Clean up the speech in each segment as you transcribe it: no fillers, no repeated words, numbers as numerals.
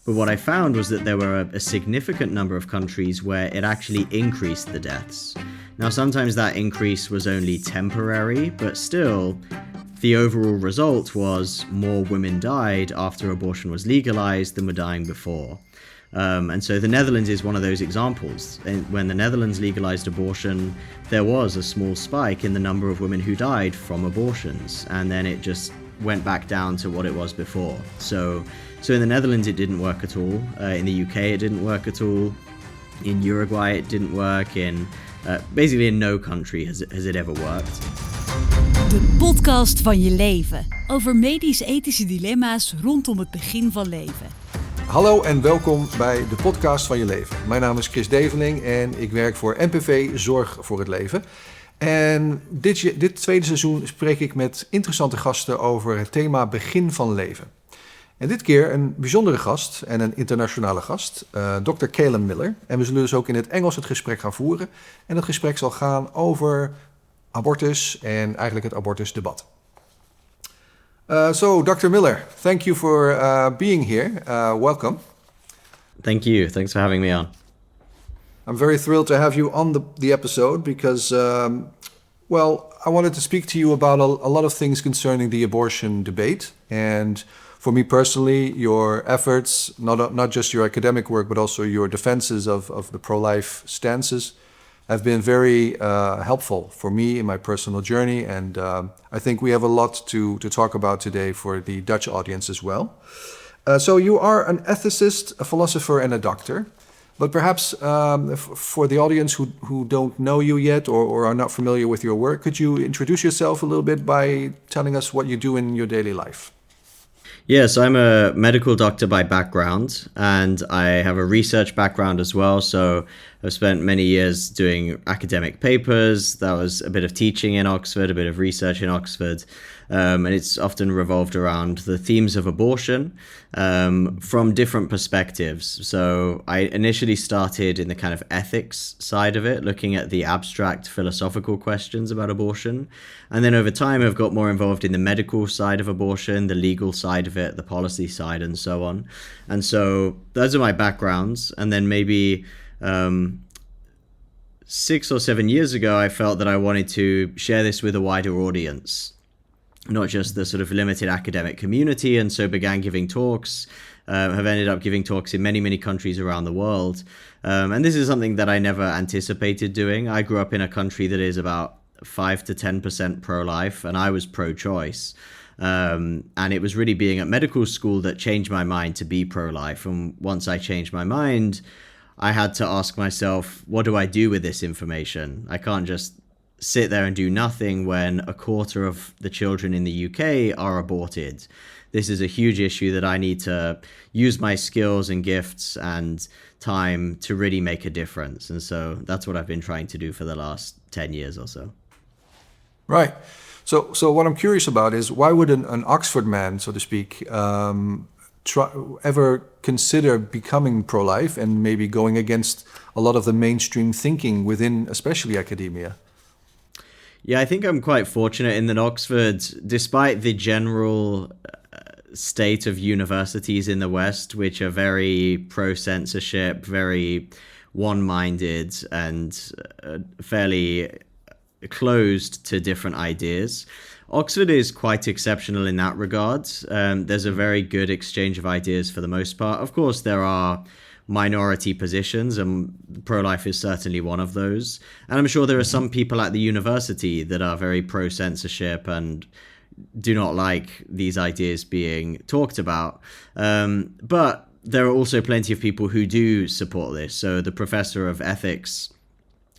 But what I found was that there were a significant number of countries where it actually increased the deaths. Now, sometimes that increase was only temporary, but still, the overall result was more women died after abortion was legalized than were dying before. And so the Netherlands is one of those examples. And when the Netherlands legalized abortion, there was a small spike in the number of women who died from abortions. And then it just went back down to what it was before. So in the Netherlands, it didn't work at all. In the UK, it didn't work at all. In Uruguay, it didn't work. Basically in no country has it ever worked. De podcast van je leven. Over medisch-ethische dilemma's rondom het begin van leven. Hallo en welkom bij de podcast van je leven. Mijn naam is Chris Develing en ik werk voor NPV Zorg voor het leven. En dit tweede seizoen spreek ik met interessante gasten over het thema begin van leven. En dit keer een bijzondere gast en een internationale gast, Dr. Calum Miller. En we zullen dus ook in het Engels het gesprek gaan voeren. En dat gesprek zal gaan over abortus en eigenlijk het abortusdebat. So, Dr. Miller, thank you for being here. Welcome. Thank you. Thanks for having me on. I'm very thrilled to have you on the episode because, I wanted to speak to you about a lot of things concerning the abortion debate. And for me personally, your efforts, not just your academic work, but also your defenses of the pro-life stances have been very helpful for me in my personal journey. And I think we have a lot to talk about today for the Dutch audience as well. So you are an ethicist, a philosopher, and a doctor. But perhaps for the audience who don't know you yet or are not familiar with your work, could you introduce yourself a little bit by telling us what you do in your daily life? Yes, I'm a medical doctor by background, and I have a research background as well. So I've spent many years doing academic papers. That was a bit of teaching in Oxford, a bit of research in Oxford. And it's often revolved around the themes of abortion from different perspectives. So I initially started in the kind of ethics side of it, looking at the abstract philosophical questions about abortion. And then over time, I've got more involved in the medical side of abortion, the legal side of it, the policy side, and so on. And so those are my backgrounds. And then maybe 6 or 7 years ago, I felt that I wanted to share this with a wider audience, not just the sort of limited academic community, and so began giving talks, have ended up giving talks in many, many countries around the world. And this is something that I never anticipated doing. I grew up in a country that is about 5 to 10% pro-life, and I was pro-choice. And it was really being at medical school that changed my mind to be pro-life. And once I changed my mind, I had to ask myself, what do I do with this information? I can't just sit there and do nothing when a quarter of the children in the UK are aborted. This is a huge issue that I need to use my skills and gifts and time to really make a difference. And so that's what I've been trying to do for the last 10 years or so. Right. So what I'm curious about is why would an Oxford man, so to speak, ever consider becoming pro-life and maybe going against a lot of the mainstream thinking within especially academia? Yeah, I think I'm quite fortunate in that Oxford, despite the general state of universities in the West, which are very pro-censorship, very one-minded and fairly closed to different ideas, Oxford is quite exceptional in that regard. There's a very good exchange of ideas for the most part. Of course, there are minority positions, and pro-life is certainly one of those. And I'm sure there are some people at the university that are very pro-censorship and do not like these ideas being talked about. But there are also plenty of people who do support this. So the professor of ethics,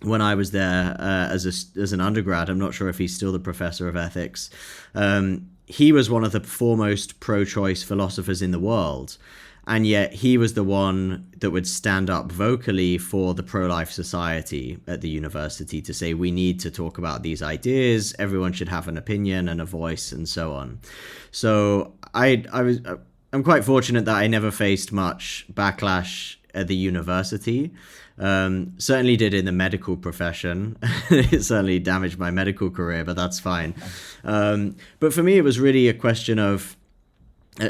when I was there as an undergrad, I'm not sure if he's still the professor of ethics, he was one of the foremost pro-choice philosophers in the world. And yet he was the one that would stand up vocally for the pro-life society at the university to say, we need to talk about these ideas. Everyone should have an opinion and a voice and so on. So I'm quite fortunate that I never faced much backlash at the university. Certainly did in the medical profession. It certainly damaged my medical career, but that's fine. But for me, it was really a question of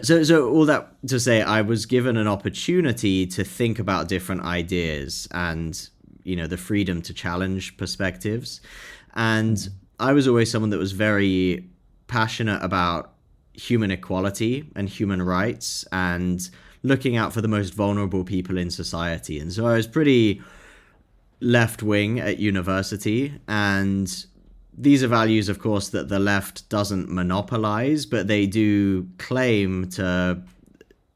So all that to say, I was given an opportunity to think about different ideas and, the freedom to challenge perspectives. And I was always someone that was very passionate about human equality and human rights and looking out for the most vulnerable people in society. And so I was pretty left wing at university, and these are values, of course, that the left doesn't monopolize, but they do claim to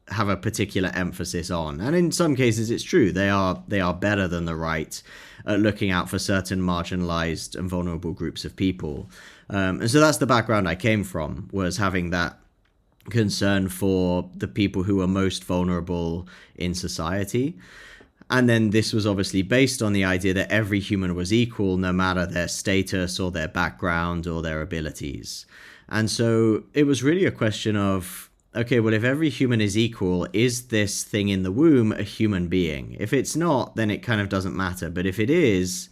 have a particular emphasis on. And in some cases, it's true. They are better than the right at looking out for certain marginalized and vulnerable groups of people. And so that's the background I came from, was having that concern for the people who are most vulnerable in society. And then this was obviously based on the idea that every human was equal, no matter their status or their background or their abilities. And so it was really a question of, okay, well, if every human is equal, is this thing in the womb a human being? If it's not, then it kind of doesn't matter. But if it is,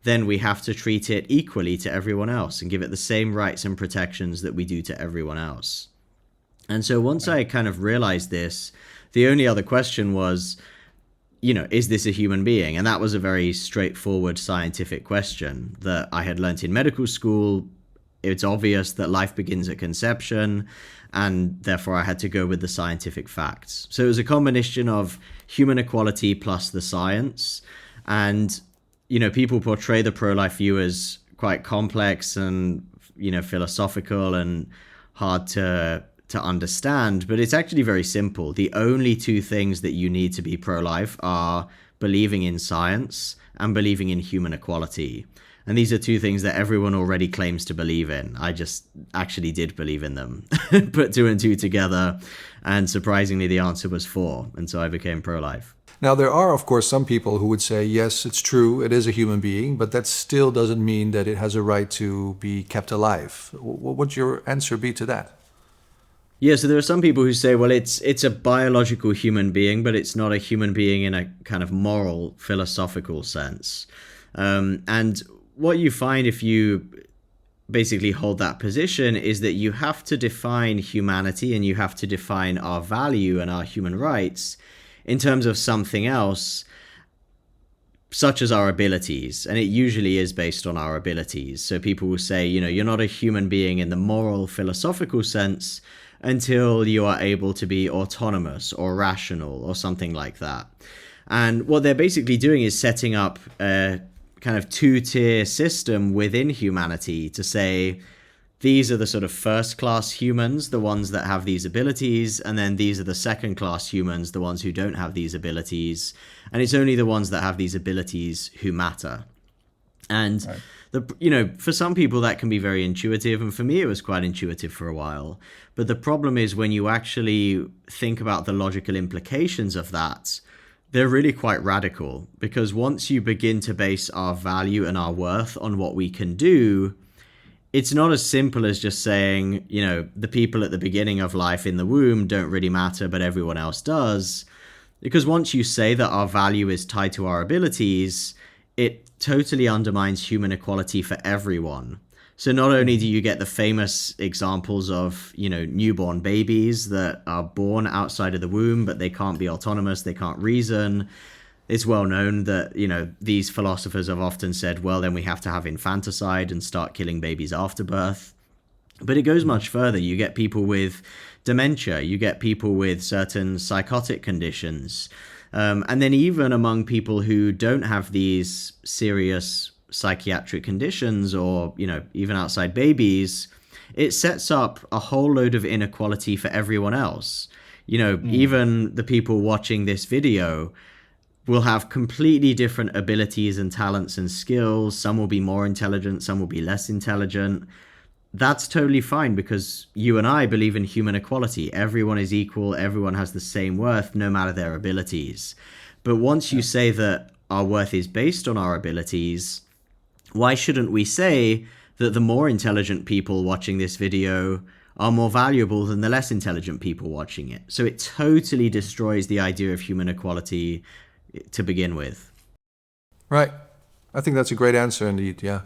then we have to treat it equally to everyone else and give it the same rights and protections that we do to everyone else. And so once I kind of realized this, the only other question was, is this a human being? And that was a very straightforward scientific question that I had learnt in medical school. It's obvious that life begins at conception, and therefore I had to go with the scientific facts. So it was a combination of human equality plus the science. And, people portray the pro-life view as quite complex and, philosophical and hard to understand, but it's actually very simple. The only two things that you need to be pro-life are believing in science and believing in human equality. And these are two things that everyone already claims to believe in. I just actually did believe in them. Put two and two together, and surprisingly the answer was 4, and so I became pro-life. Now, there are, of course, some people who would say, yes, it's true, it is a human being, but that still doesn't mean that it has a right to be kept alive. What would your answer be to that? Yeah, so there are some people who say, well, it's a biological human being, but it's not a human being in a kind of moral, philosophical sense. And what you find if you basically hold that position is that you have to define humanity and you have to define our value and our human rights in terms of something else, such as our abilities. And it usually is based on our abilities. So people will say, you're not a human being in the moral, philosophical sense until you are able to be autonomous or rational or something like that. And what they're basically doing is setting up a kind of 2-tier system within humanity to say, these are the sort of first-class humans, the ones that have these abilities, and then these are the second-class humans, the ones who don't have these abilities. And it's only the ones that have these abilities who matter. And for some people that can be very intuitive, and for me it was quite intuitive for a while. But the problem is when you actually think about the logical implications of that, they're really quite radical. Because once you begin to base our value and our worth on what we can do, it's not as simple as just saying, the people at the beginning of life in the womb don't really matter, but everyone else does. Because once you say that our value is tied to our abilities, it totally undermines human equality for everyone. So not only do you get the famous examples of, newborn babies that are born outside of the womb, but they can't be autonomous, they can't reason. It's well known that, these philosophers have often said, well, then we have to have infanticide and start killing babies after birth. But it goes much further. You get people with dementia, you get people with certain psychotic conditions. And then even among people who don't have these serious psychiatric conditions or, even outside babies, it sets up a whole load of inequality for everyone else. Even the people watching this video will have completely different abilities and talents and skills. Some will be more intelligent, some will be less intelligent. That's totally fine because you and I believe in human equality. Everyone is equal, everyone has the same worth, no matter their abilities. But once you say that our worth is based on our abilities, why shouldn't we say that the more intelligent people watching this video are more valuable than the less intelligent people watching it? So it totally destroys the idea of human equality to begin with. Right. I think that's a great answer indeed, yeah.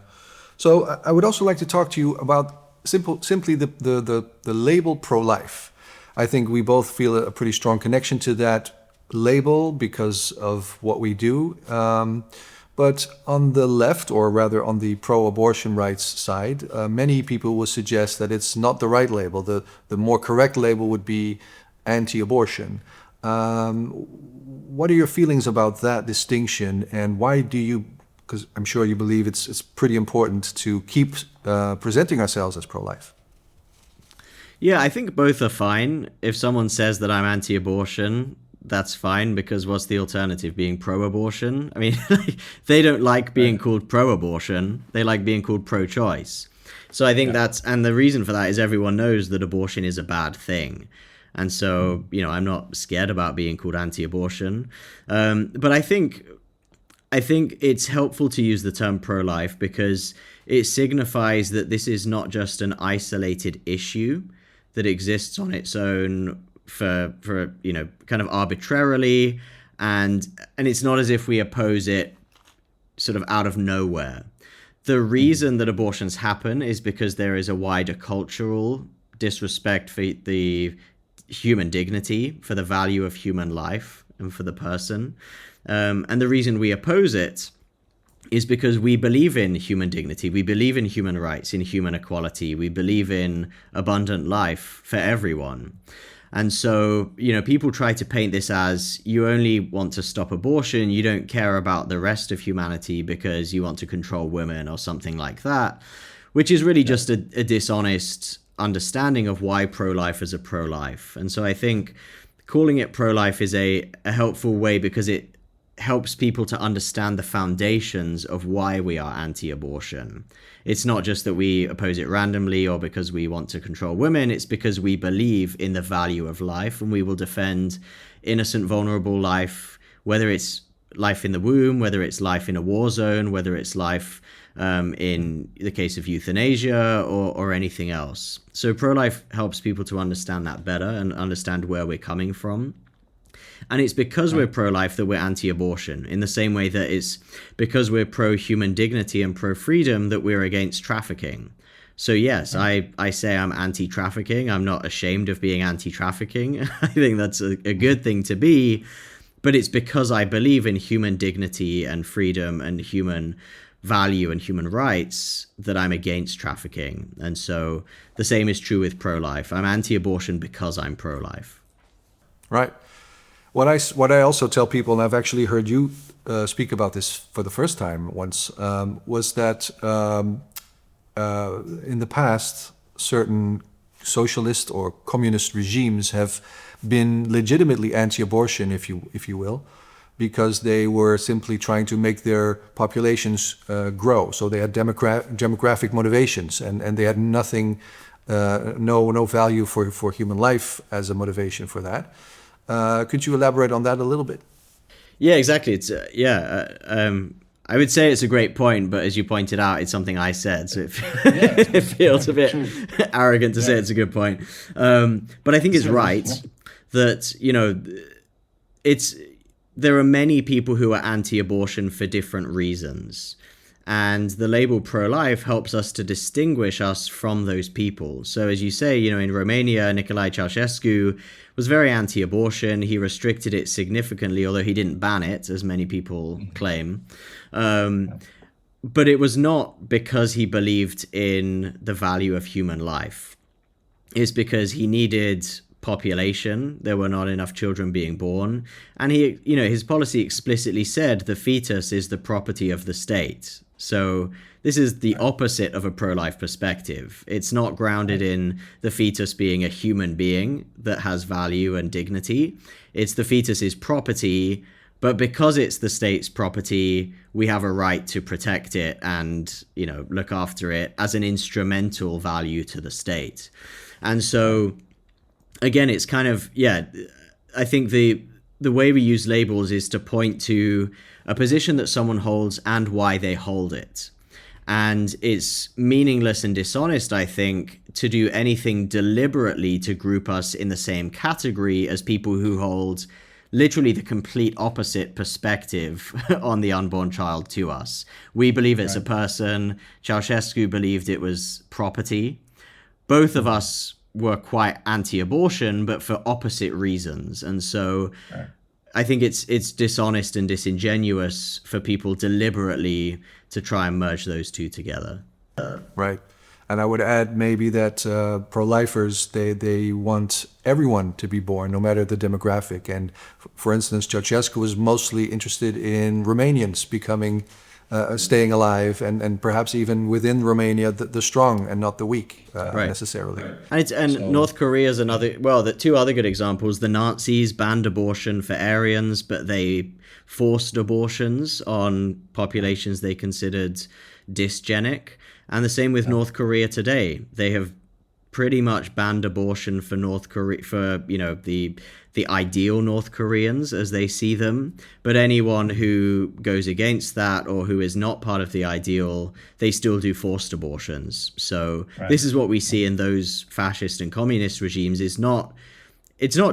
So I would also like to talk to you about simply the label pro-life. I think we both feel a pretty strong connection to that label because of what we do. But on the left, or rather on the pro-abortion rights side, many people will suggest that it's not the right label. The more correct label would be anti-abortion. What are your feelings about that distinction, and why do you, because I'm sure you believe it's pretty important to keep presenting ourselves as pro-life? Yeah, I think both are fine. If someone says that I'm anti-abortion, that's fine, because what's the alternative? Being pro-abortion? I mean, they don't like being called pro-abortion. They like being called pro-choice. So I think and the reason for that is everyone knows that abortion is a bad thing. And so, I'm not scared about being called anti-abortion. But I think it's helpful to use the term pro-life because it signifies that this is not just an isolated issue that exists on its own for kind of arbitrarily, and it's not as if we oppose it sort of out of nowhere. The reason that abortions happen is because there is a wider cultural disrespect for the human dignity, for the value of human life and for the person. And the reason we oppose it is because we believe in human dignity, we believe in human rights, in human equality, we believe in abundant life for everyone. And so, people try to paint this as you only want to stop abortion, you don't care about the rest of humanity because you want to control women or something like that, which is really just a dishonest understanding of why pro-lifers are pro-life. And so I think calling it pro-life is a helpful way because it helps people to understand the foundations of why we are anti-abortion. It's not just that we oppose it randomly or because we want to control women. It's because we believe in the value of life, and we will defend innocent, vulnerable life, whether it's life in the womb, whether it's life in a war zone, whether it's life in the case of euthanasia or anything else. So pro-life helps people to understand that better and understand where we're coming from. And it's because we're pro-life that we're anti-abortion, in the same way that it's because we're pro-human dignity and pro-freedom that we're against trafficking. So yes, I say I'm anti-trafficking. I'm not ashamed of being anti-trafficking. I think that's a good thing to be, but it's because I believe in human dignity and freedom and human value and human rights that I'm against trafficking. And so the same is true with pro-life. I'm anti-abortion because I'm pro-life. Right. What I also tell people, and I've actually heard you speak about this for the first time once, was that in the past, certain socialist or communist regimes have been legitimately anti-abortion, if you will, because they were simply trying to make their populations grow. So they had demographic motivations, and they had nothing, no value for human life as a motivation for that. Could you elaborate on that a little bit? Yeah, exactly. It's I would say it's a great point, but as you pointed out, it's something I said, so it feels a bit arrogant to say it's a good point. But I think it's right that there are many people who are anti-abortion for different reasons. And the label pro-life helps us to distinguish us from those people. So as you say, in Romania, Nicolae Ceausescu was very anti-abortion. He restricted it significantly, although he didn't ban it, as many people claim. But it was not because he believed in the value of human life. It's because he needed population. There were not enough children being born. And his policy explicitly said the fetus is the property of the state. So this is the opposite of a pro-life perspective. It's not grounded in the fetus being a human being that has value and dignity. It's the fetus is property, but because it's the state's property, we have a right to protect it and, look after it as an instrumental value to the state. And so, again, it's kind of, I think the way we use labels is to point to a position that someone holds and why they hold it. And it's meaningless and dishonest, I think, to do anything deliberately to group us in the same category as people who hold literally the complete opposite perspective on the unborn child to us. We believe it's a person. Ceausescu believed it was property. Both of us were quite anti-abortion, but for opposite reasons. And so I think it's dishonest and disingenuous for people deliberately to try and merge those two together. Right. And I would add maybe that pro-lifers, they want everyone to be born, no matter the demographic. And for instance, Ceausescu was mostly interested in Romanians becoming, staying alive, and perhaps even within Romania, the strong and not the weak necessarily. And North Korea is another, well, the two other good examples. The Nazis banned abortion for Aryans, but they forced abortions on populations they considered dysgenic. And the same with North Korea today. They have pretty much banned abortion for North Korea, for, you know, the ideal North Koreans as they see them. But anyone who goes against that or who is not part of the ideal, they still do forced abortions. So this is what we see in those fascist and communist regimes. It's not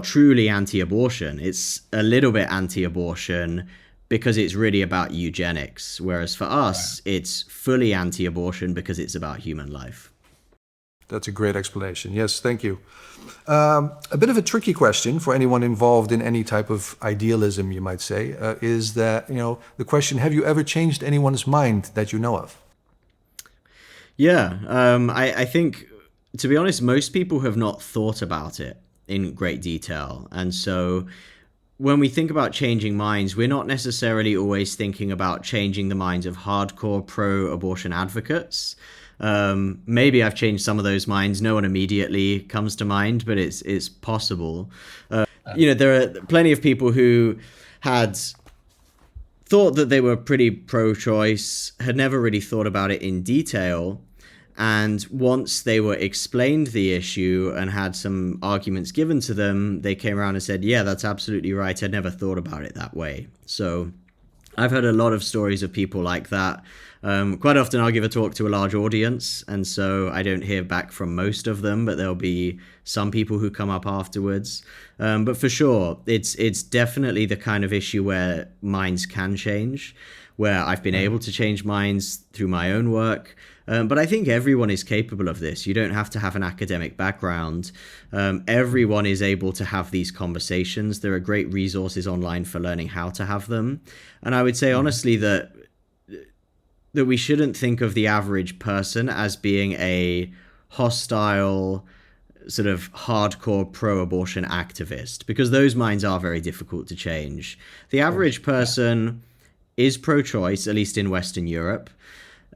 truly anti-abortion. It's a little bit anti-abortion because it's really about eugenics, whereas for us, it's fully anti-abortion because it's about human life. That's a great explanation. Yes, thank you. A bit of a tricky question for anyone involved in any type of idealism, you might say, is that, you know, the question, have you ever changed anyone's mind that you know of? Yeah, I think, to be honest, most people have not thought about it in great detail. And so when we think about changing minds, we're not necessarily always thinking about changing the minds of hardcore pro-abortion advocates. Maybe I've changed some of those minds. No one immediately comes to mind, but it's possible. You know, there are plenty of people who had thought that they were pretty pro-choice, had never really thought about it in detail. And once they were explained the issue and had some arguments given to them, they came around and said, yeah, that's absolutely right. I'd never thought about it that way. So I've heard a lot of stories of people like that. Quite often I'll give a talk to a large audience, and so I don't hear back from most of them, but there'll be some people who come up afterwards. But for sure, it's definitely the kind of issue where minds can change, where I've been able to change minds through my own work. But I think everyone is capable of this. You don't have to have an academic background. Everyone is able to have these conversations. There are great resources online for learning how to have them. And I would say, honestly, that we shouldn't think of the average person as being a hostile, sort of hardcore pro-abortion activist, because those minds are very difficult to change. The average person is pro-choice, at least in Western Europe.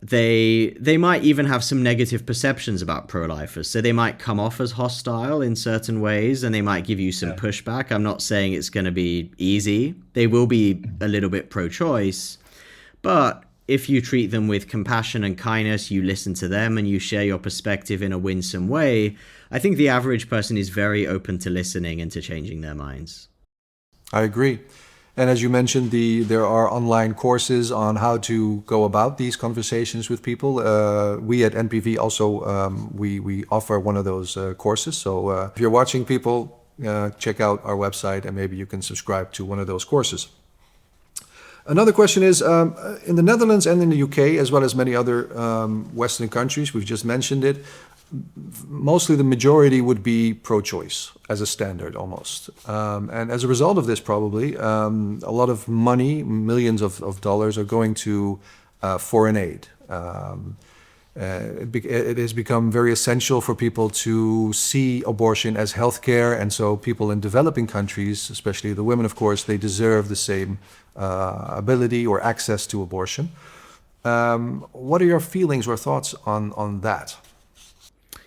They might even have some negative perceptions about pro-lifers. So they might come off as hostile in certain ways, and they might give you some pushback. I'm not saying it's going to be easy. They will be a little bit pro-choice. But if you treat them with compassion and kindness, you listen to them and you share your perspective in a winsome way, I think the average person is very open to listening and to changing their minds. I agree. And as you mentioned, there are online courses on how to go about these conversations with people. We at NPV also, we offer one of those courses. So if you're watching, people, check out our website and maybe you can subscribe to one of those courses. Another question is, in the Netherlands and in the UK, as well as many other Western countries, we've just mentioned it, mostly the majority would be pro-choice as a standard almost. And as a result of this, probably, a lot of money, millions of dollars, are going to foreign aid. It has become very essential for people to see abortion as healthcare, and so people in developing countries, especially the women, of course, they deserve the same ability or access to abortion. What are your feelings or thoughts on that?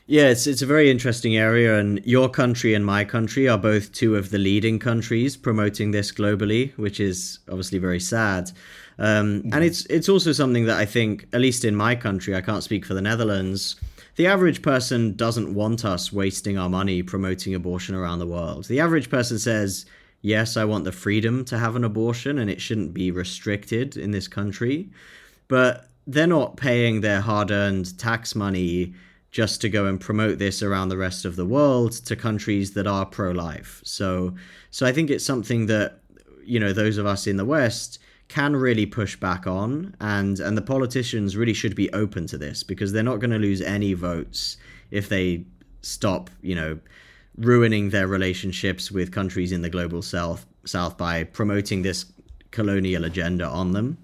Yeah, it's a very interesting area, and your country and my country are both two of the leading countries promoting this globally, which is obviously very sad. And it's also something that I think, at least in my country, I can't speak for the Netherlands, the average person doesn't want us wasting our money promoting abortion around the world. The average person says, yes, I want the freedom to have an abortion and it shouldn't be restricted in this country, but they're not paying their hard-earned tax money just to go and promote this around the rest of the world to countries that are pro-life. So I think it's something that, you know, those of us in the West can really push back on, and the politicians really should be open to this, because they're not going to lose any votes if they stop, ruining their relationships with countries in the global south by promoting this colonial agenda on them.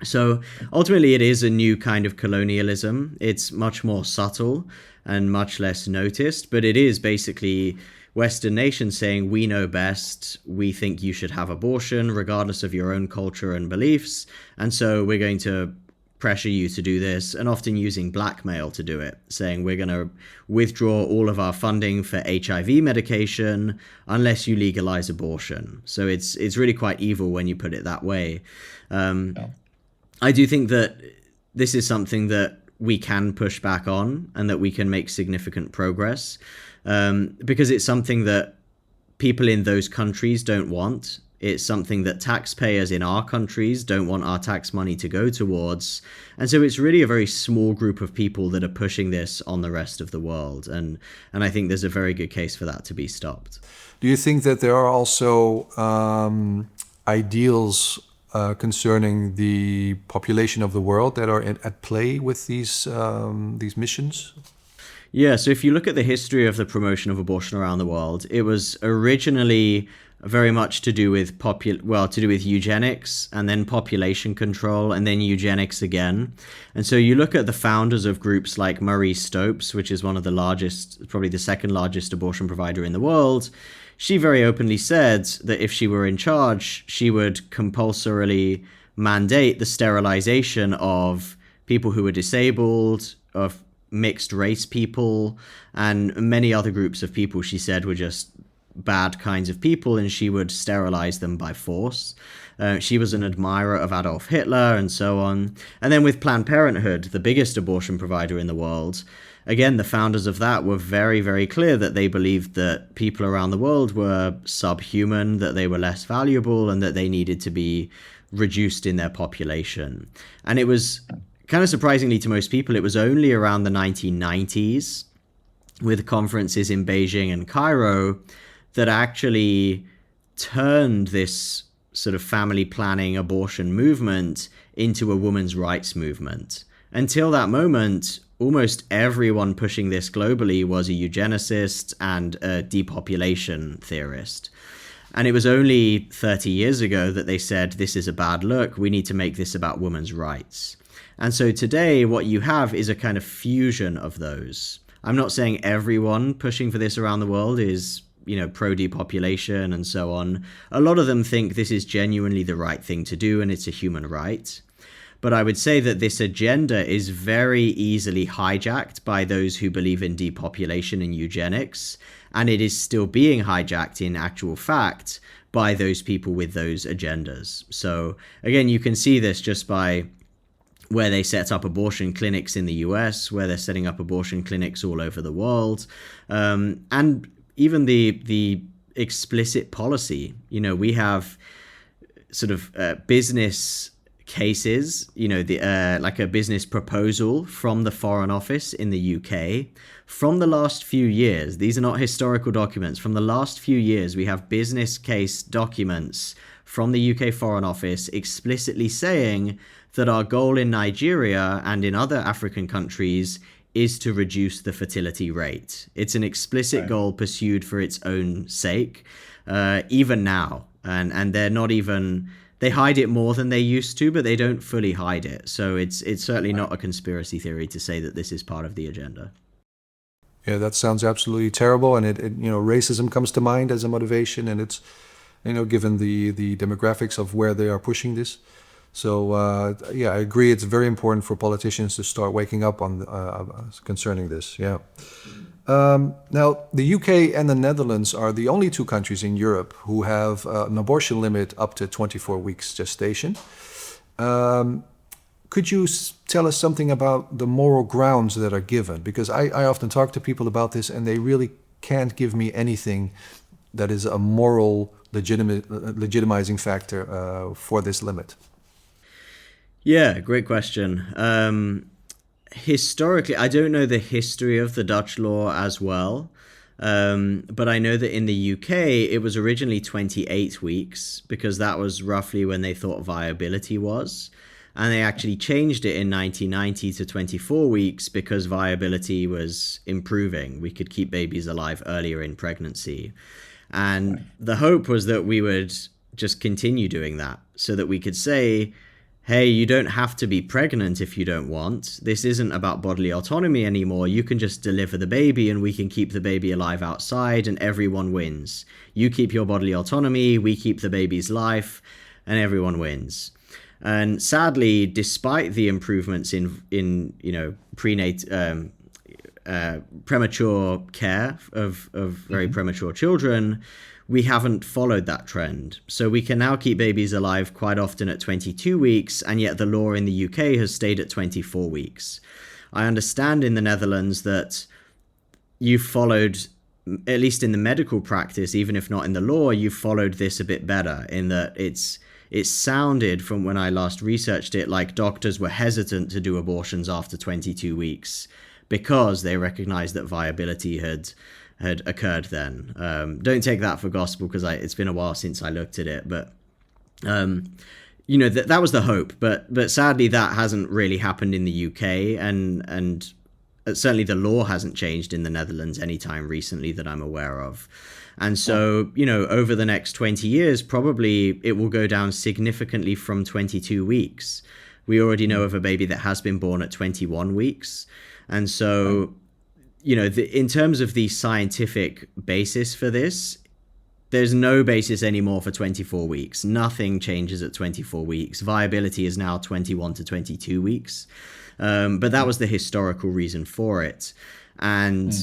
So ultimately, it is a new kind of colonialism. It's much more subtle and much less noticed, but it is basically Western nations saying, we know best, we think you should have abortion regardless of your own culture and beliefs, and so we're going to pressure you to do this, and often using blackmail to do it, saying we're going to withdraw all of our funding for HIV medication unless you legalize abortion. So it's really quite evil when you put it that way. I do think that this is something that we can push back on and that we can make significant progress, because it's something that people in those countries don't want. It's something that taxpayers in our countries don't want our tax money to go towards. And so it's really a very small group of people that are pushing this on the rest of the world. And I think there's a very good case for that to be stopped. Do you think that there are also ideals concerning the population of the world that are at play with these missions? Yeah, so if you look at the history of the promotion of abortion around the world, it was originally very much to do with eugenics, and then population control, and then eugenics again. And so you look at the founders of groups like Marie Stopes, which is one of the largest, probably the second largest abortion provider in the world. She very openly said that if she were in charge, she would compulsorily mandate the sterilization of people who were disabled, of mixed race people, and many other groups of people she said were just bad kinds of people, and she would sterilize them by force. She was an admirer of Adolf Hitler and so on. And then with Planned Parenthood, the biggest abortion provider in the world, again, the founders of that were very, very clear that they believed that people around the world were subhuman, that they were less valuable, and that they needed to be reduced in their population. And it was kind of surprisingly to most people, it was only around the 1990s, with conferences in Beijing and Cairo, that actually turned this sort of family planning abortion movement into a women's rights movement. Until that moment, almost everyone pushing this globally was a eugenicist and a depopulation theorist. And it was only 30 years ago that they said, this is a bad look, we need to make this about women's rights. And so today what you have is a kind of fusion of those. I'm not saying everyone pushing for this around the world is pro-depopulation and so on. A lot of them think this is genuinely the right thing to do and it's a human right. But I would say that this agenda is very easily hijacked by those who believe in depopulation and eugenics, and it is still being hijacked in actual fact by those people with those agendas. So again, you can see this just by where they set up abortion clinics in the US, where they're setting up abortion clinics all over the world, and even the explicit policy. We have sort of business cases, like a business proposal from the Foreign Office in the UK from the last few years. These are not historical documents. From the last few years, we have business case documents from the UK Foreign Office explicitly saying that our goal in Nigeria and in other African countries is to reduce the fertility rate. It's an explicit goal pursued for its own sake, even now. And they're not even, they hide it more than they used to, but they don't fully hide it. So it's certainly not a conspiracy theory to say that this is part of the agenda. Yeah, that sounds absolutely terrible. And it racism comes to mind as a motivation, and it's, given the demographics of where they are pushing this. So, I agree. It's very important for politicians to start waking up on concerning this. Yeah. Now, the UK and the Netherlands are the only two countries in Europe who have an abortion limit up to 24 weeks gestation. Could you tell us something about the moral grounds that are given? Because I often talk to people about this, and they really can't give me anything that is a moral legitimizing factor for this limit. Yeah, great question. Historically, I don't know the history of the Dutch law as well, but I know that in the UK, it was originally 28 weeks because that was roughly when they thought viability was. And they actually changed it in 1990 to 24 weeks because viability was improving. We could keep babies alive earlier in pregnancy. And the hope was that we would just continue doing that so that we could say, hey, you don't have to be pregnant if you don't want. This isn't about bodily autonomy anymore. You can just deliver the baby and we can keep the baby alive outside and everyone wins. You keep your bodily autonomy, we keep the baby's life, and everyone wins. And sadly, despite the improvements in premature care of very premature children, we haven't followed that trend. So we can now keep babies alive quite often at 22 weeks, and yet the law in the UK has stayed at 24 weeks. I understand in the Netherlands that you followed, at least in the medical practice, even if not in the law, you followed this a bit better in that it sounded from when I last researched it like doctors were hesitant to do abortions after 22 weeks because they recognized that viability had occurred then. Don't take that for gospel because it's been a while since I looked at it, but that was the hope. But sadly, that hasn't really happened in the UK, and certainly the law hasn't changed in the Netherlands anytime recently that I'm aware of. And so, over the next 20 years, probably it will go down significantly from 22 weeks. We already know of a baby that has been born at 21 weeks. And so, in terms of the scientific basis for this, there's no basis anymore for 24 weeks. Nothing changes at 24 weeks. Viability is now 21 to 22 weeks. But that was the historical reason for it. And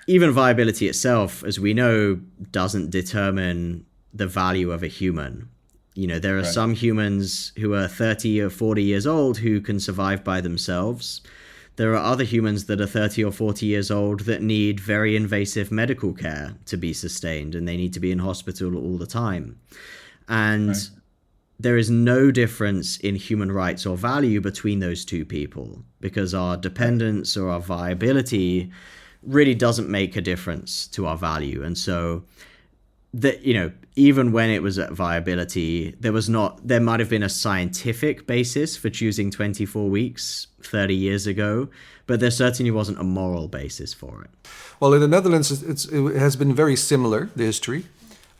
even viability itself, as we know, doesn't determine the value of a human. There are some humans who are 30 or 40 years old who can survive by themselves. There are other humans that are 30 or 40 years old that need very invasive medical care to be sustained, and they need to be in hospital all the time. And there is no difference in human rights or value between those two people because our dependence or our viability really doesn't make a difference to our value. And so even when it was at viability, there might have been a scientific basis for choosing 24 weeks 30 years ago, but there certainly wasn't a moral basis for it. Well, in the Netherlands, it has been very similar, the history.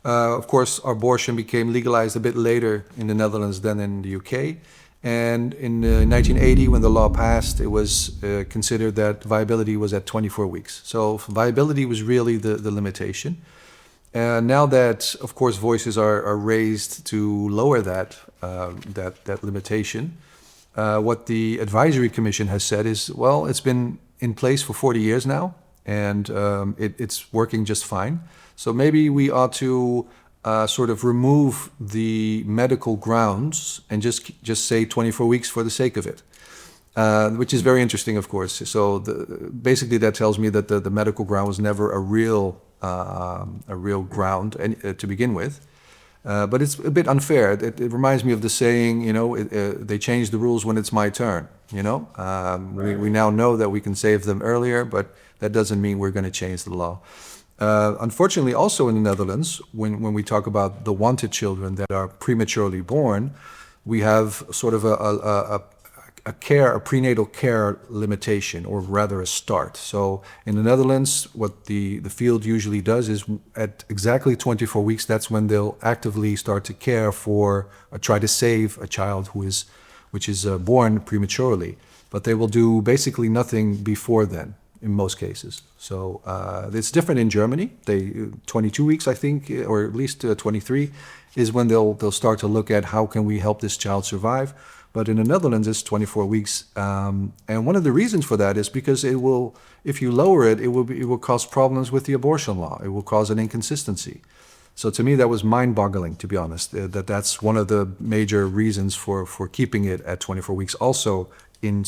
Of course, abortion became legalized a bit later in the Netherlands than in the UK. And in 1980, when the law passed, it was considered that viability was at 24 weeks. So viability was really the limitation. Now that, of course, voices are raised to lower that limitation, what the advisory commission has said is, well, it's been in place for 40 years now, and it's working just fine. So maybe we ought to sort of remove the medical grounds and just say 24 weeks for the sake of it, which is very interesting, of course. So basically that tells me that the medical ground was never a real ground to begin with. But it's a bit unfair. It reminds me of the saying, they change the rules when it's my turn. We now know that we can save them earlier, but that doesn't mean we're going to change the law. Unfortunately, also in the Netherlands, when we talk about the wanted children that are prematurely born, we have sort of a prenatal care limitation, or rather a start. So in the Netherlands, what the field usually does is at exactly 24 weeks, that's when they'll actively start to care for or try to save a child which is born prematurely. But they will do basically nothing before then in most cases. So it's different in Germany. 22 weeks, I think, or at least 23 is when they'll start to look at how can we help this child survive. But in the Netherlands, it's 24 weeks. And one of the reasons for that is because if you lower it, it will cause problems with the abortion law. It will cause an inconsistency. So to me, that was mind-boggling, to be honest, that's one of the major reasons for keeping it at 24 weeks, also in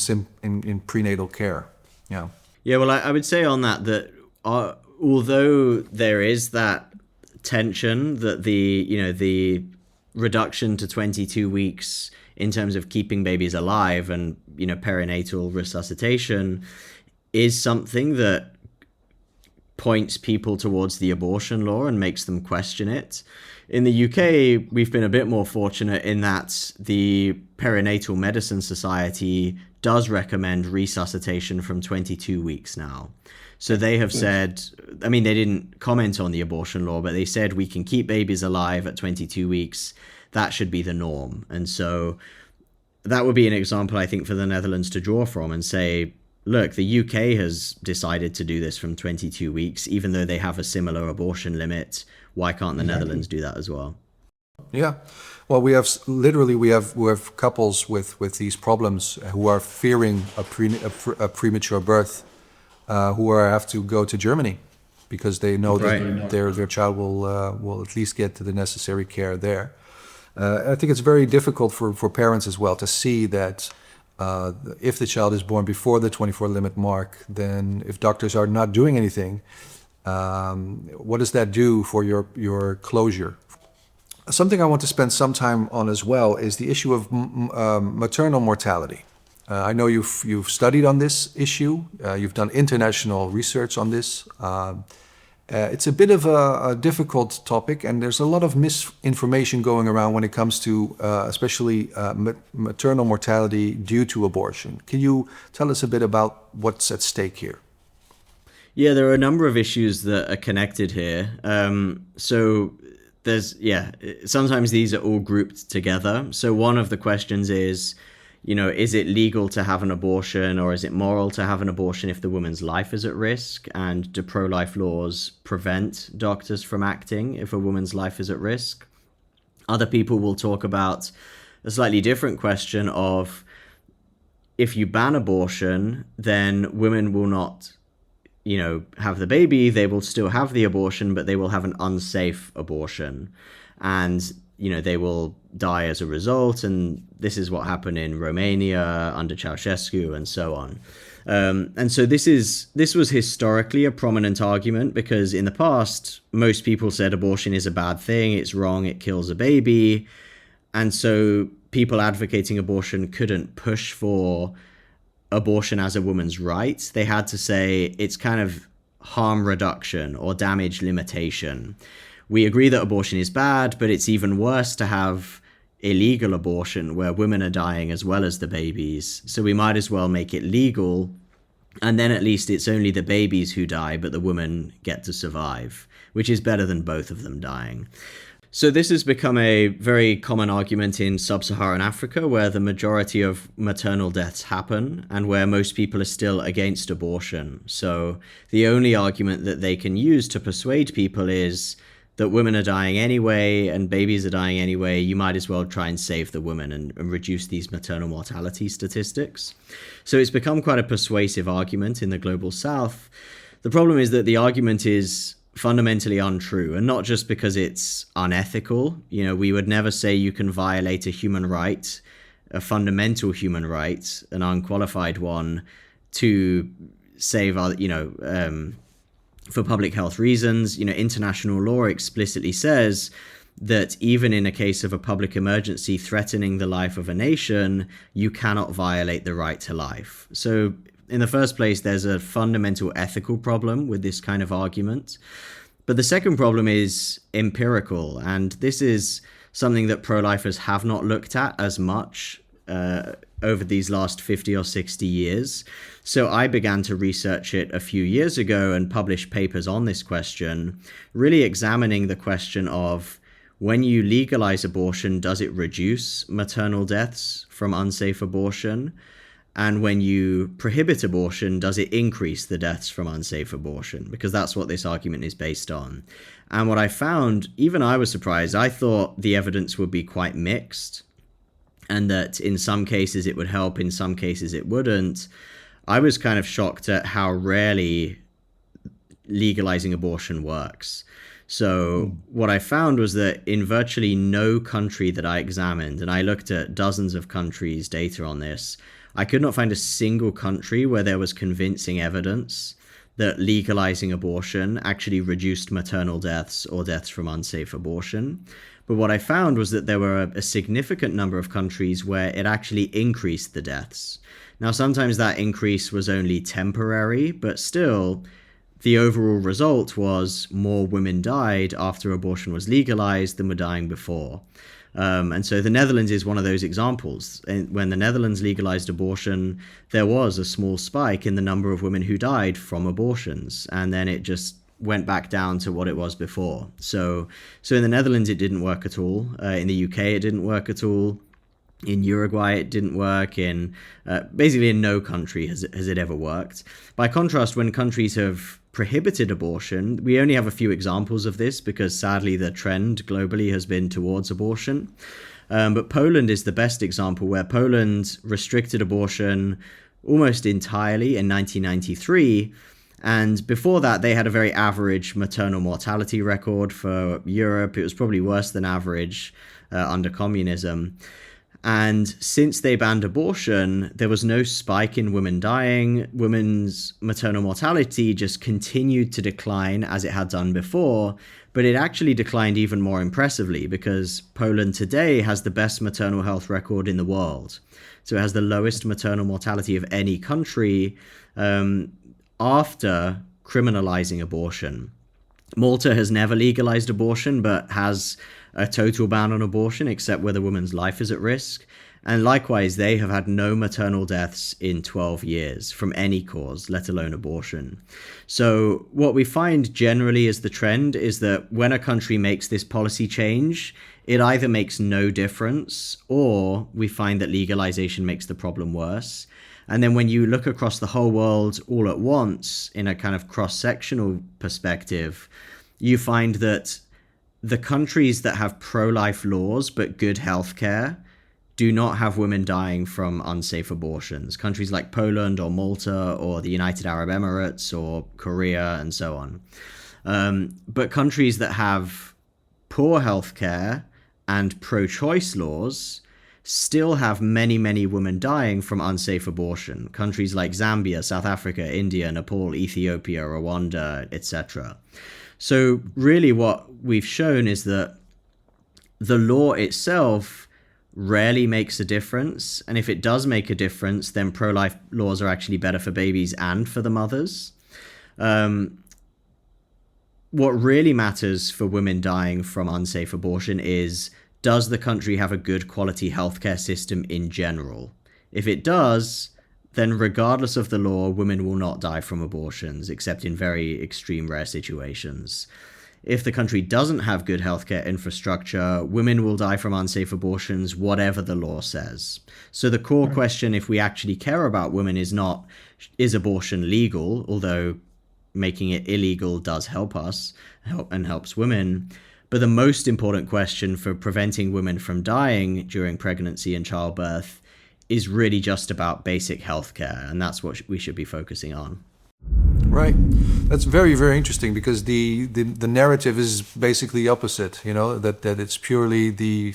prenatal care. Yeah. Yeah, well, I would say on that although there is that tension that the reduction to 22 weeks in terms of keeping babies alive and, perinatal resuscitation is something that points people towards the abortion law and makes them question it. In the UK, we've been a bit more fortunate in that the Perinatal Medicine Society does recommend resuscitation from 22 weeks now. So they have said, I mean, they didn't comment on the abortion law, but they said we can keep babies alive at 22 weeks. That should be the norm. And so that would be an example, I think, for the Netherlands to draw from and say, look, the UK has decided to do this from 22 weeks, even though they have a similar abortion limit. Why can't the Netherlands do that as well? Yeah. Well, we have couples with these problems who are fearing a premature birth, who have to go to Germany because they know that their child will at least get to the necessary care there. I think it's very difficult for parents as well to see that if the child is born before the 24 limit mark, then if doctors are not doing anything, what does that do for your closure? Something I want to spend some time on as well is the issue of maternal mortality. I know you've studied on this issue. You've done international research on this. It's a bit of a difficult topic, and there's a lot of misinformation going around when it comes to especially maternal mortality due to abortion. Can you tell us a bit about what's at stake here? Yeah, there are a number of issues that are connected here. Sometimes these are all grouped together. So one of the questions is, is it legal to have an abortion, or is it moral to have an abortion if the woman's life is at risk? And do pro-life laws prevent doctors from acting if a woman's life is at risk? Other people will talk about a slightly different question of, if you ban abortion, then women will not, have the baby. They will still have the abortion, but they will have an unsafe abortion. And they will die as a result, and this is what happened in Romania under Ceausescu and so on. And so this was historically a prominent argument, because in the past, most people said abortion is a bad thing, it's wrong, it kills a baby. And so people advocating abortion couldn't push for abortion as a woman's right. They had to say it's kind of harm reduction or damage limitation. We agree that abortion is bad, but it's even worse to have illegal abortion where women are dying as well as the babies. So we might as well make it legal, and then at least it's only the babies who die, but the women get to survive, which is better than both of them dying. So this has become a very common argument in sub-Saharan Africa, where the majority of maternal deaths happen and where most people are still against abortion. So the only argument that they can use to persuade people is that women are dying anyway and babies are dying anyway. You might as well try and save the women and reduce these maternal mortality statistics. So it's become quite a persuasive argument in the global south. The problem is that the argument is fundamentally untrue, and not just because it's unethical. We would never say you can violate a human right, a fundamental human right, an unqualified one, to save for public health reasons. International law explicitly says that even in a case of a public emergency threatening the life of a nation, you cannot violate the right to life. So in the first place, there's a fundamental ethical problem with this kind of argument. But the second problem is empirical, and this is something that pro-lifers have not looked at as much over these last 50 or 60 years. So I began to research it a few years ago and published papers on this question, really examining the question of, when you legalize abortion, does it reduce maternal deaths from unsafe abortion? And when you prohibit abortion, does it increase the deaths from unsafe abortion? Because that's what this argument is based on. And what I found, even I was surprised. I thought the evidence would be quite mixed, and that in some cases it would help, in some cases it wouldn't. I was kind of shocked at how rarely legalizing abortion works. So what I found was that in virtually no country that I examined, and I looked at dozens of countries' data on this, I could not find a single country where there was convincing evidence that legalizing abortion actually reduced maternal deaths or deaths from unsafe abortion. But what I found was that there were a significant number of countries where it actually increased the deaths. Now, sometimes that increase was only temporary, but still, the overall result was more women died after abortion was legalized than were dying before. And so the Netherlands is one of those examples. When the Netherlands legalized abortion, there was a small spike in the number of women who died from abortions, and then it just went back down to what it was before. So in the Netherlands, it didn't work at all. In the UK, it didn't work at all. In Uruguay, it didn't work. Basically in no country has it ever worked. By contrast, when countries have prohibited abortion, we only have a few examples of this because sadly the trend globally has been towards abortion. But Poland is the best example, where Poland restricted abortion almost entirely in 1993. And before that, they had a very average maternal mortality record for Europe. It was probably worse than average under communism. And since they banned abortion, there was no spike in women dying. Women's maternal mortality just continued to decline as it had done before, but it actually declined even more impressively because Poland today has the best maternal health record in the world. So it has the lowest maternal mortality of any country after criminalizing abortion. Malta has never legalized abortion, but has a total ban on abortion, except where the woman's life is at risk. And likewise, they have had no maternal deaths in 12 years from any cause, let alone abortion. So what we find generally as the trend is that when a country makes this policy change, it either makes no difference, or we find that legalization makes the problem worse. And then when you look across the whole world all at once in a kind of cross-sectional perspective, you find that the countries that have pro-life laws but good healthcare do not have women dying from unsafe abortions. Countries like Poland or Malta or the United Arab Emirates or Korea and so on. But countries that have poor healthcare and pro-choice laws still have many, many women dying from unsafe abortion. Countries like Zambia, South Africa, India, Nepal, Ethiopia, Rwanda, etc. So really what we've shown is that the law itself rarely makes a difference. And if it does make a difference, then pro-life laws are actually better for babies and for the mothers. What really matters for women dying from unsafe abortion is, does the country have a good quality healthcare system in general? If it does, then regardless of the law, women will not die from abortions, except in very extreme rare situations. If the country doesn't have good healthcare infrastructure, women will die from unsafe abortions, whatever the law says. So the core question, if we actually care about women, is not, is abortion legal? Although making it illegal does help us and helps women. But the most important question for preventing women from dying during pregnancy and childbirth is really just about basic healthcare, and that's what we should be focusing on. Right. That's very, very interesting, because the narrative is basically the opposite, that it's purely the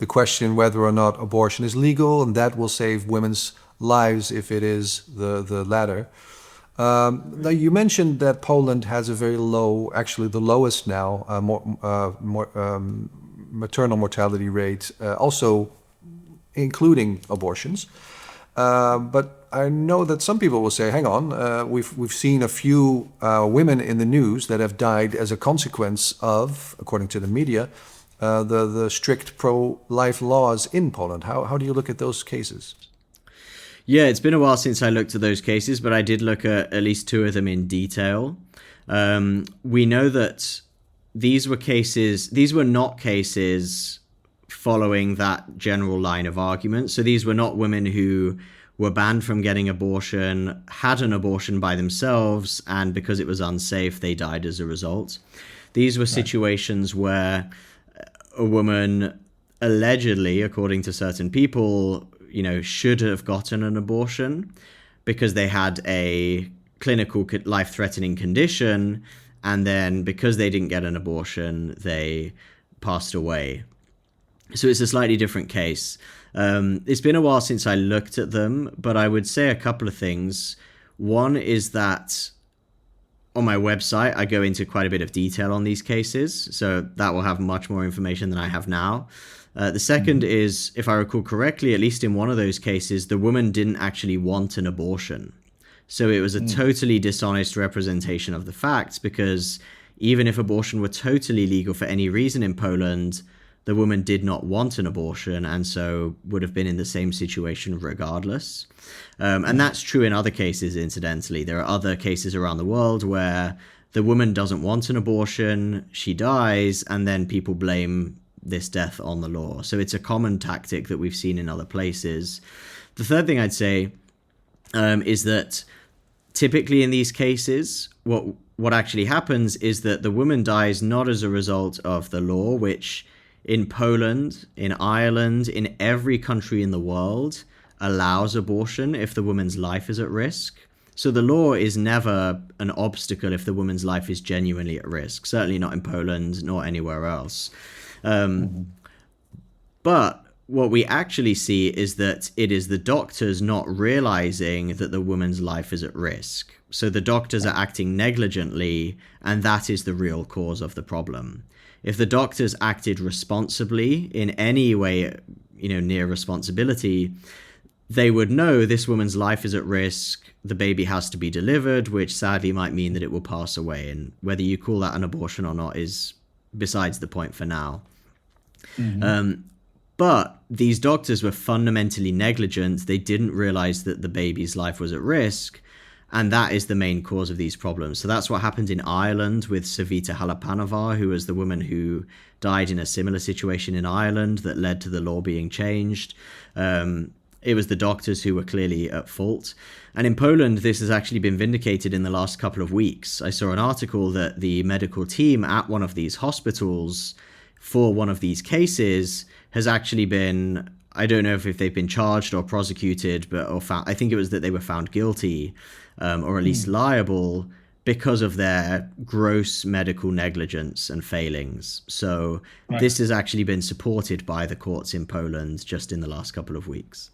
question whether or not abortion is legal, and that will save women's lives if it is the latter. Now you mentioned that Poland has a very low, actually the lowest now, maternal mortality rate, also including abortions. But I know that some people will say, hang on, we've seen a few women in the news that have died as a consequence of, according to the media, the strict pro-life laws in Poland. How do you look at those cases? Yeah, it's been a while since I looked at those cases, but I did look at least two of them in detail. We know that these were not cases following that general line of argument. So these were not women who were banned from getting abortion, had an abortion by themselves, and because it was unsafe, they died as a result. These were situations where a woman allegedly, according to certain people, should have gotten an abortion because they had a clinical life-threatening condition, and then because they didn't get an abortion, they passed away. So it's a slightly different case. It's been a while since I looked at them, but I would say a couple of things. One is that on my website, I go into quite a bit of detail on these cases, so that will have much more information than I have now. The second is, if I recall correctly, at least in one of those cases, the woman didn't actually want an abortion. So it was a totally dishonest representation of the facts, because even if abortion were totally legal for any reason in Poland, the woman did not want an abortion and so would have been in the same situation regardless. And that's true in other cases, incidentally. There are other cases around the world where the woman doesn't want an abortion, she dies, and then people blame this death on the law. So it's a common tactic that we've seen in other places. The third thing I'd say is that typically in these cases, what actually happens is that the woman dies not as a result of the law, which in Poland, in Ireland, in every country in the world allows abortion if the woman's life is at risk. So the law is never an obstacle if the woman's life is genuinely at risk, certainly not in Poland nor anywhere else. But what we actually see is that it is the doctors not realizing that the woman's life is at risk. So the doctors are acting negligently, and that is the real cause of the problem. If the doctors acted responsibly in any way, near responsibility, they would know this woman's life is at risk, the baby has to be delivered, which sadly might mean that it will pass away. And whether you call that an abortion or not is besides the point for now. But these doctors were fundamentally negligent. They didn't realize that the baby's life was at risk. And that is the main cause of these problems. So that's what happened in Ireland with Savita Halapanova, who was the woman who died in a similar situation in Ireland that led to the law being changed. It was the doctors who were clearly at fault. And in Poland, this has actually been vindicated in the last couple of weeks. I saw an article that the medical team at one of these hospitals for one of these cases has actually been, I don't know if they've been charged or prosecuted, I think it was that they were found guilty or at least liable because of their gross medical negligence and failings. So this has actually been supported by the courts in Poland just in the last couple of weeks.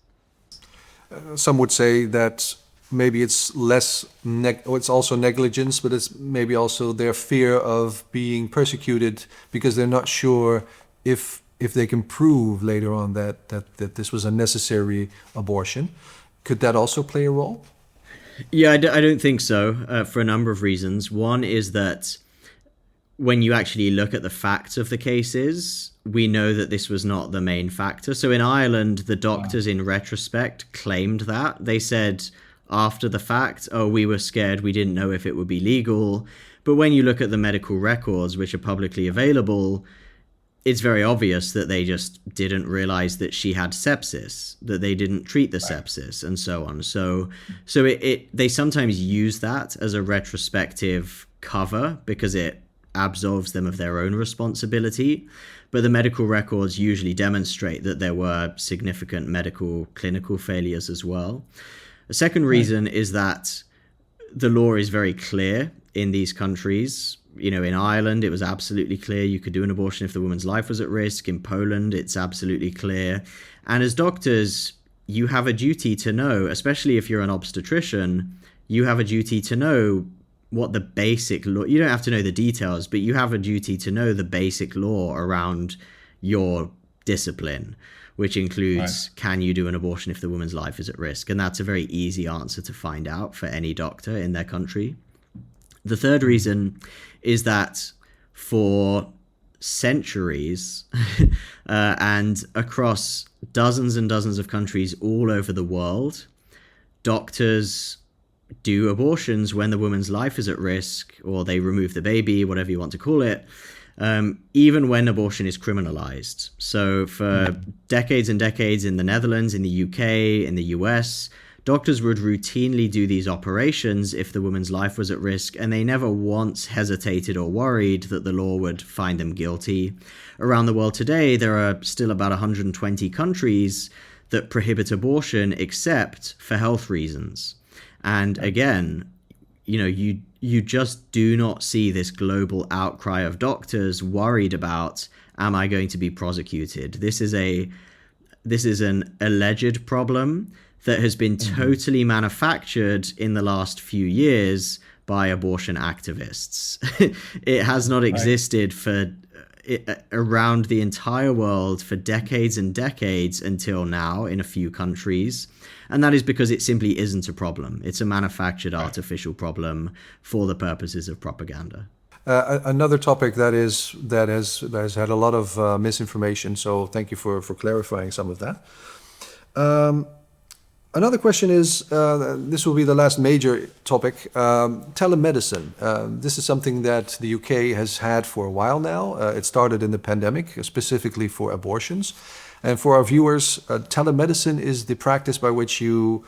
Some would say that maybe it's it's also negligence, but it's maybe also their fear of being persecuted because they're not sure if they can prove later on that this was a necessary abortion. Could that also play a role? Yeah, I don't think so, for a number of reasons. One is that when you actually look at the facts of the cases, we know that this was not the main factor. So in Ireland, the doctors in retrospect claimed that. They said after the fact, we were scared, we didn't know if it would be legal. But when you look at the medical records, which are publicly available, it's very obvious that they just didn't realize that she had sepsis, that they didn't treat the sepsis, and so on. So they sometimes use that as a retrospective cover because it absolves them of their own responsibility. But the medical records usually demonstrate that there were significant medical clinical failures as well. A second reason is that the law is very clear in these countries. In Ireland, it was absolutely clear you could do an abortion if the woman's life was at risk. In Poland, it's absolutely clear. And as doctors, you have a duty to know, especially if you're an obstetrician, you have a duty to know what the basic law, you don't have to know the details, but you have a duty to know the basic law around your discipline, which includes, can you do an abortion if the woman's life is at risk? And that's a very easy answer to find out for any doctor in their country. The third reason is that for centuries and across dozens and dozens of countries all over the world, doctors do abortions when the woman's life is at risk, or they remove the baby, whatever you want to call it, even when abortion is criminalized. So for decades and decades in the Netherlands, in the UK, in the US, doctors would routinely do these operations if the woman's life was at risk, and they never once hesitated or worried that the law would find them guilty. Around the world today, there are still about 120 countries that prohibit abortion except for health reasons. And again, you just do not see this global outcry of doctors worried about, am I going to be prosecuted? This is an alleged problem that has been totally manufactured in the last few years by abortion activists. It has not existed for around the entire world for decades and decades until now in a few countries. And that is because it simply isn't a problem. It's a manufactured artificial problem for the purposes of propaganda. Another topic that has had a lot of misinformation, so thank you for clarifying some of that. Another question is, this will be the last major topic, telemedicine. This is something that the UK has had for a while now. It started in the pandemic, specifically for abortions. And for our viewers, telemedicine is the practice by which you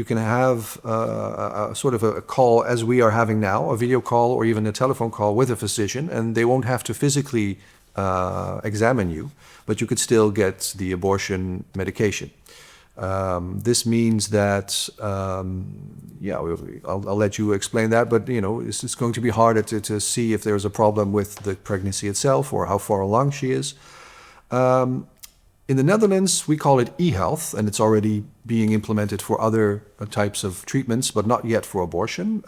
can have a sort of a call, as we are having now, a video call or even a telephone call with a physician, and they won't have to physically examine you, but you could still get the abortion medication. This means that, I'll let you explain that, but it's going to be harder to see if there's a problem with the pregnancy itself or how far along she is. In the Netherlands, we call it e-health, and it's already being implemented for other types of treatments, but not yet for abortion.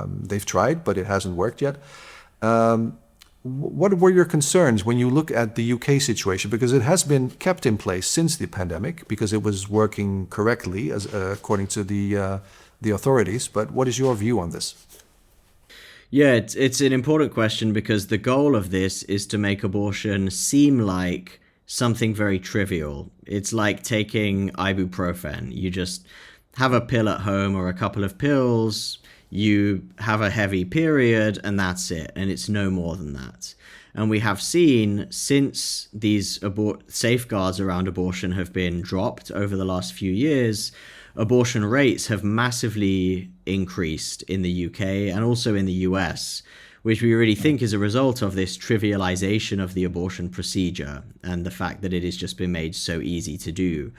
They've tried, but it hasn't worked yet. What were your concerns when you look at the UK situation? Because it has been kept in place since the pandemic, because it was working correctly, according to the authorities. But what is your view on this? Yeah, it's an important question, because the goal of this is to make abortion seem like something very trivial. It's like taking ibuprofen. You just have a pill at home or a couple of pills, you have a heavy period, and that's it. And it's no more than that. And we have seen, since these safeguards around abortion have been dropped over the last few years, abortion rates have massively increased in the UK and also in the US, which we really think is a result of this trivialization of the abortion procedure and the fact that it has just been made so easy to do.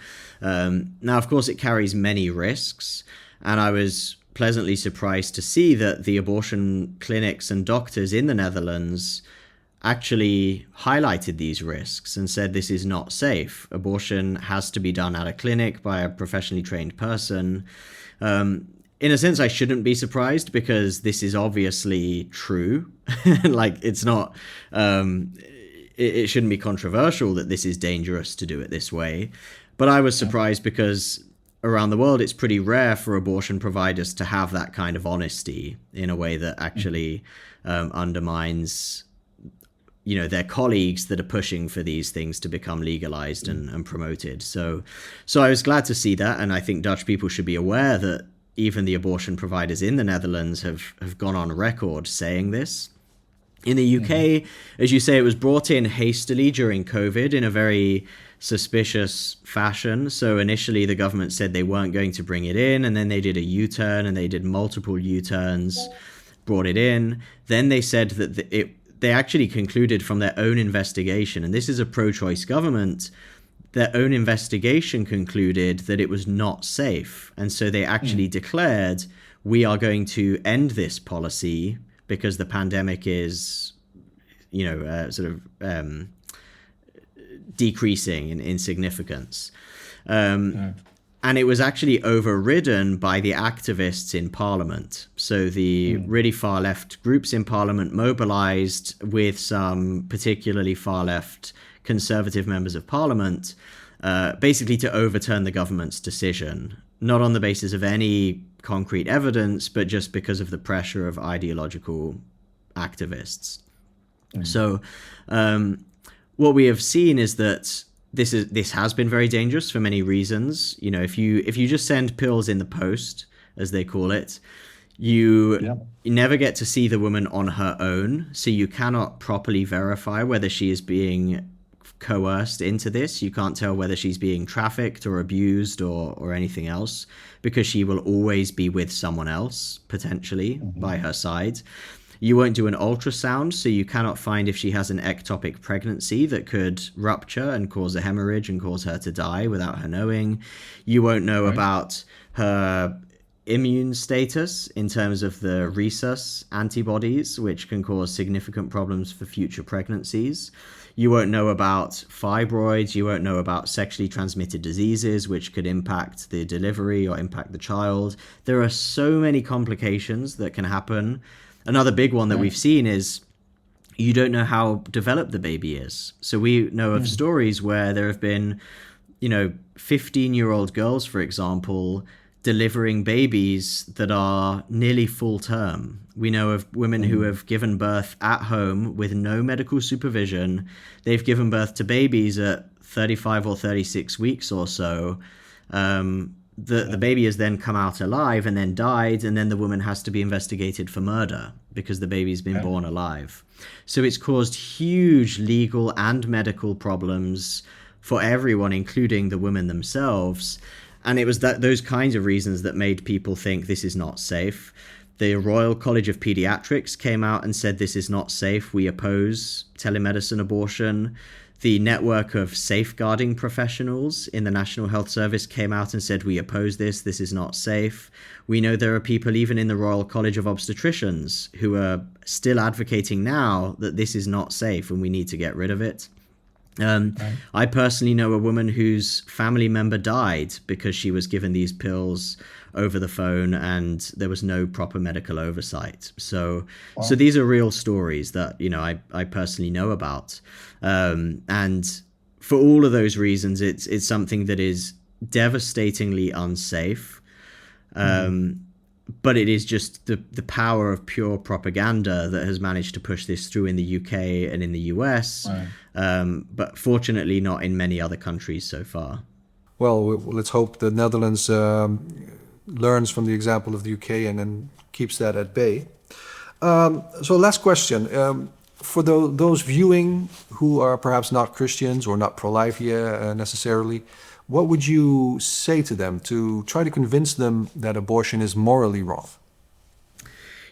Now, of course, it carries many risks, and I was pleasantly surprised to see that the abortion clinics and doctors in the Netherlands actually highlighted these risks and said this is not safe. Abortion has to be done at a clinic by a professionally trained person. In a sense, I shouldn't be surprised, because this is obviously true. Like, it's not, it shouldn't be controversial that this is dangerous to do it this way. But I was surprised because around the world, it's pretty rare for abortion providers to have that kind of honesty in a way that actually undermines, their colleagues that are pushing for these things to become legalized and promoted. So I was glad to see that. And I think Dutch people should be aware that even the abortion providers in the Netherlands have gone on record saying this. In the UK, as you say, it was brought in hastily during COVID in a very suspicious fashion. So initially the government said they weren't going to bring it in, and then they did a U-turn, and they did multiple U-turns, brought it in. Then they said that they actually concluded from their own investigation, and this is a pro-choice government, their own investigation concluded that it was not safe. And so they actually declared, we are going to end this policy because the pandemic is, decreasing in significance. And it was actually overridden by the activists in Parliament. So the really far left groups in Parliament mobilized with some particularly far left Conservative members of Parliament, basically to overturn the government's decision, not on the basis of any concrete evidence, but just because of the pressure of ideological activists. So what we have seen is that this has been very dangerous for many reasons. If you just send pills in the post, as they call it, you never get to see the woman on her own, so you cannot properly verify whether she is being coerced into this. You can't tell whether she's being trafficked or abused or anything else, because she will always be with someone else, potentially, by her side. You won't do an ultrasound, so you cannot find if she has an ectopic pregnancy that could rupture and cause a hemorrhage and cause her to die without her knowing. You won't know about her immune status in terms of the rhesus antibodies, which can cause significant problems for future pregnancies. You won't know about fibroids. You won't know about sexually transmitted diseases, which could impact the delivery or impact the child. There are so many complications that can happen. Another big one that we've seen is you don't know how developed the baby is. So we know of stories where there have been, 15-year-old girls, for example, delivering babies that are nearly full term. We know of women who have given birth at home with no medical supervision. They've given birth to babies at 35 or 36 weeks or so. The baby has then come out alive and then died, and then the woman has to be investigated for murder because the baby's been born alive. So it's caused huge legal and medical problems for everyone, including the women themselves. And it was those kinds of reasons that made people think this is not safe. The Royal College of Pediatrics came out and said this is not safe. We oppose telemedicine abortion. The network of safeguarding professionals in the National Health Service came out and said we oppose this. This is not safe. We know there are people even in the Royal College of Obstetricians who are still advocating now that this is not safe and we need to get rid of it. I personally know a woman whose family member died because she was given these pills over the phone and there was no proper medical oversight. So these are real stories that, I personally know about. And for all of those reasons, it's something that is devastatingly unsafe. But it is just the power of pure propaganda that has managed to push this through in the UK and in the US, but fortunately not in many other countries so far. Well, let's hope the Netherlands learns from the example of the UK and then keeps that at bay. So last question. For those viewing who are perhaps not Christians or not pro-life here necessarily, what would you say to them to try to convince them that abortion is morally wrong?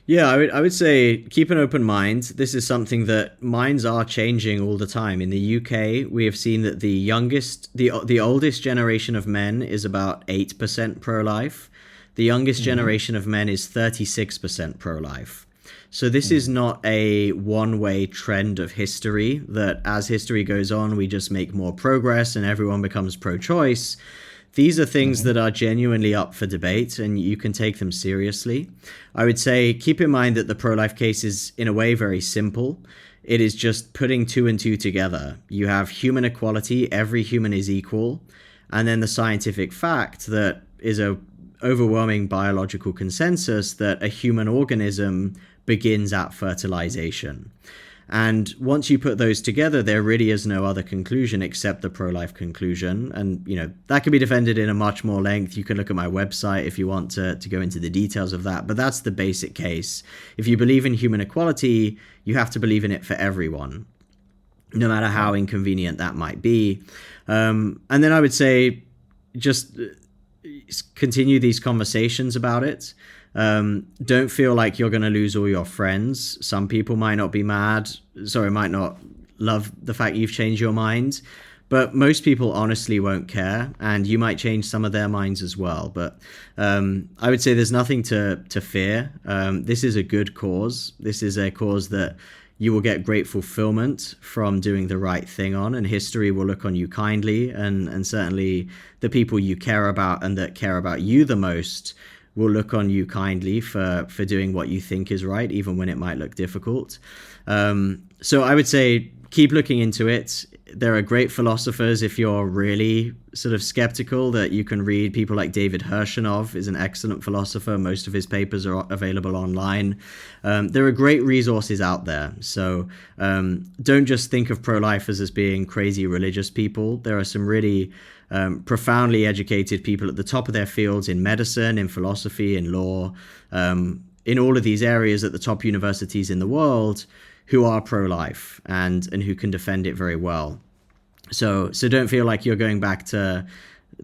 Yeah, I would say keep an open mind. This is something that minds are changing all the time. In the UK, we have seen that the oldest generation of men is about 8% pro-life. The youngest generation of men is 36% pro-life. So this is not a one-way trend of history that as history goes on, we just make more progress and everyone becomes pro-choice. These are things that are genuinely up for debate and you can take them seriously. I would say keep in mind that the pro-life case is in a way very simple. It is just putting two and two together. You have human equality, every human is equal, and then the scientific fact that is a overwhelming biological consensus that a human organism begins at fertilization. And once you put those together, there really is no other conclusion except the pro-life conclusion. And, that can be defended in a much more length. You can look at my website if you want to go into the details of that. But that's the basic case. If you believe in human equality, you have to believe in it for everyone, no matter how inconvenient that might be. And then I would say just continue these conversations about it. Don't feel like you're going to lose all your friends. Some people might not might not love the fact you've changed your mind, but most people honestly won't care, and you might change some of their minds as well. But I would say there's nothing to fear. This is a good cause. This is a cause that you will get great fulfillment from doing the right thing on, and history will look on you kindly, and certainly the people you care about and that care about you the most will look on you kindly for doing what you think is right, even when it might look difficult. So I would say keep looking into it. There are great philosophers, if you're really sort of skeptical, that you can read. People like David Hirshenov is an excellent philosopher. Most of his papers are available online. There are great resources out there. So don't just think of pro-lifers as being crazy religious people. There are some really profoundly educated people at the top of their fields in medicine, in philosophy, in law, in all of these areas at the top universities in the world who are pro-life and who can defend it very well. So don't feel like you're going back to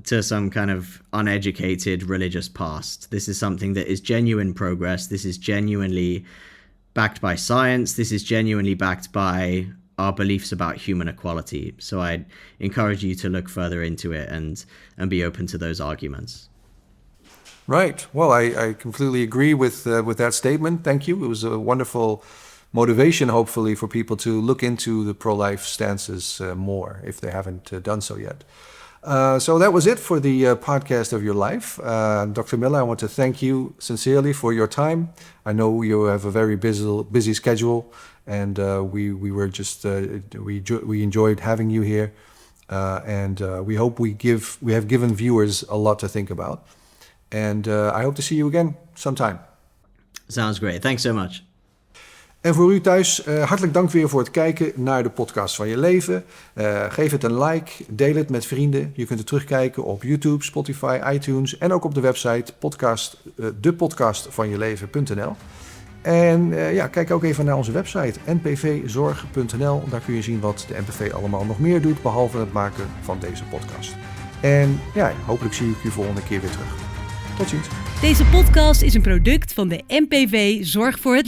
some kind of uneducated religious past. This is something that is genuine progress. This is genuinely backed by science. This is genuinely backed by our beliefs about human equality. So I'd encourage you to look further into it and be open to those arguments. Right. Well, I completely agree with that statement. Thank you. It was a wonderful motivation, hopefully, for people to look into the pro-life stances more if they haven't done so yet. So that was it for the podcast of your life. Dr. Miller, I want to thank you sincerely for your time. I know you have a very busy schedule, and we enjoyed having you here. And we hope we have given viewers a lot to think about. And I hope to see you again sometime. Sounds great. Thanks so much. En voor u thuis, hartelijk dank weer voor het kijken naar de podcast van je leven. Geef het een like, deel het met vrienden. Je kunt het terugkijken op YouTube, Spotify, iTunes en ook op de website depodcastvanjeleven.nl. En kijk ook even naar onze website npvzorg.nl. Daar kun je zien wat de NPV allemaal nog meer doet, behalve het maken van deze podcast. En hopelijk zie ik u volgende keer weer terug. Tot ziens. Deze podcast is een product van de NPV Zorg voor het Leven.